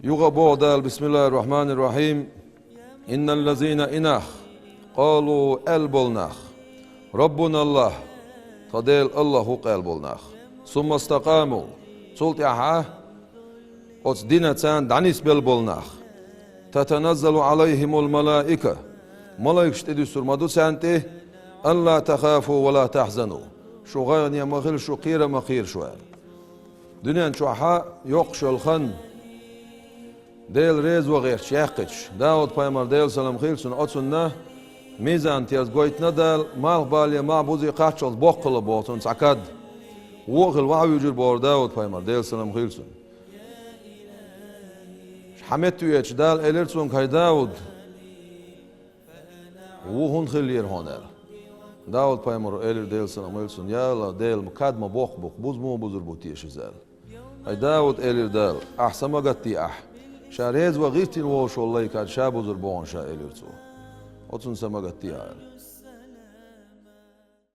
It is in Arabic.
يغبو بسم الله الرحمن الرحيم. إن الذين إناخ قالوا البولناخ ربنا الله تدل الله قلبولناخ ثم استقاموا صلت أحا أتس دينتان دانيس بالبولناخ تتنزل عليهم الملائكة ملائكة تدي سرمدو سانته ألا تخافوا ولا تحزنوا شو غير يا مغير شو قير مخير شو دنيا شو أحا يقشل الخن ديل ريز وغير شاقش داود بايمر ديل سلام خير سن أتسنه ميزان تيز قويت ندل ما بالي ما بوزي قاتشل بوقل بوتون سعكاد وغل وعو يجر بور داود بايمر ديل سلام خير سن حمدتو يتش دال إليرسون كاي داود وهون خلير هونر داود بايمر إلير ديل سلام خير سن يالا ديل مكاد ما بوق بوز مو بوزر بوتيش زال هاي داود إلير دال أحسن ما قتي أح شاريز وغيرتين ووش والله كاد شابوزر بون شا إليرسو أتون سما قتي